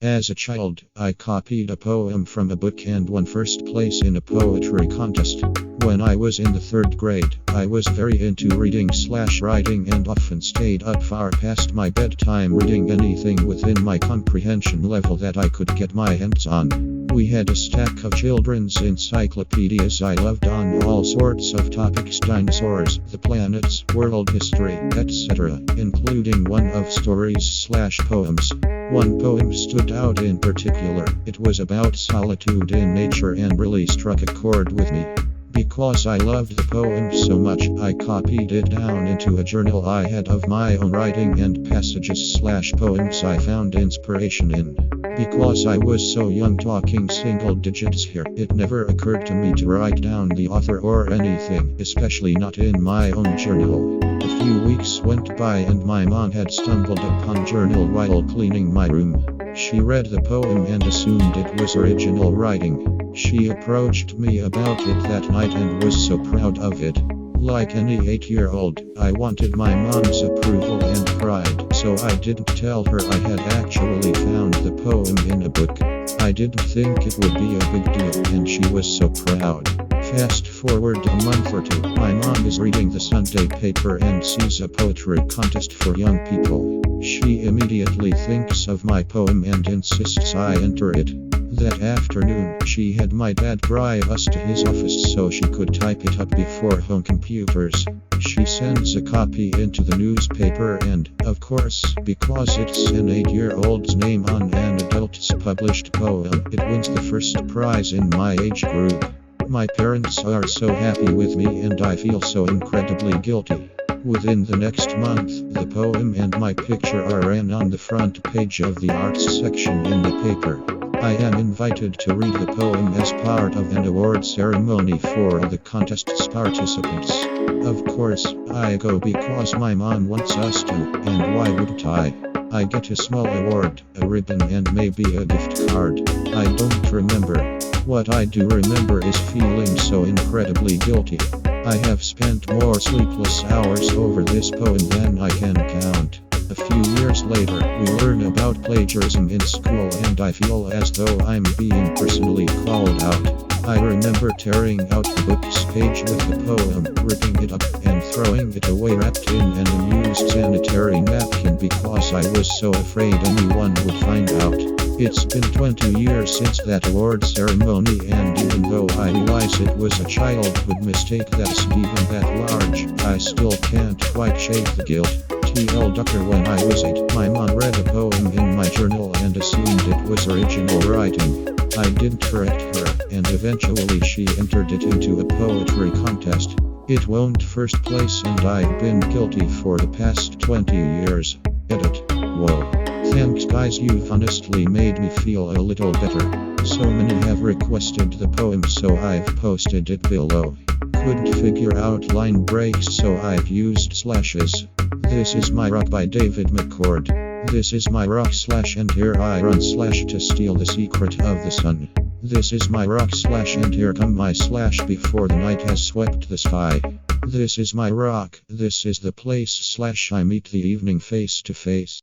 As a child, I copied a poem from a book and won first place in a poetry contest. When I was in the third grade, I was very into reading/writing and often stayed up far past my bedtime reading anything within my comprehension level that I could get my hands on. We had a stack of children's encyclopedias I loved on all sorts of topics: dinosaurs, the planets, world history, etc., including one of stories/poems. One poem stood out in particular. It was about solitude in nature and really struck a chord with me. Because I loved the poem so much, I copied it down into a journal I had of my own writing and passages/poems I found inspiration in. Because I was so young, talking single digits here, it never occurred to me to write down the author or anything, especially not in my own journal. A few weeks went by and my mom had stumbled upon journal while cleaning my room. She read the poem and assumed it was original writing. She approached me about it that night and was so proud of it. Like any 8-year-old, I wanted my mom's approval and pride, so I didn't tell her I had actually found the poem in a book. I didn't think it would be a big deal, and she was so proud. Fast forward a month or two, my mom is reading the Sunday paper and sees a poetry contest for young people. She immediately thinks of my poem and insists I enter it. That afternoon, she had my dad drive us to his office so she could type it up before home computers. She sends a copy into the newspaper and, of course, because it's an 8-year-old's name on an adult's published poem, it wins the first prize in my age group. My parents are so happy with me and I feel so incredibly guilty. Within the next month, the poem and my picture are ran on the front page of the arts section in the paper. I am invited to read the poem as part of an award ceremony for the contest's participants. Of course, I go because my mom wants us to, and why wouldn't I? I get a small award, a ribbon and maybe a gift card. I don't remember. What I do remember is feeling so incredibly guilty. I have spent more sleepless hours over this poem than I can count. A few years later, we learn about plagiarism in school and I feel as though I'm being personally called out. I remember tearing out the book's page with the poem, ripping it up, and throwing it away wrapped in an unused sanitary napkin because I was so afraid anyone would find out. It's been 20 years since that award ceremony, and even though I realize it was a childhood mistake that's even that large, I still can't quite shake the guilt. TL Doctor, when I was 8, my mom read a poem in my journal and assumed it was original writing. I didn't correct her, and eventually she entered it into a poetry contest. It won first place and I've been guilty for the past 20 years. Edit. Whoa. Thanks guys, you've honestly made me feel a little better. So many have requested the poem, so I've posted it below. Couldn't figure out line breaks, so I've used slashes. This is my rock by David McCord. This is my rock / and here I run / to steal the secret of the sun. This is my rock / and here come my / before the night has swept the sky. This is my rock, this is the place / I meet the evening face to face.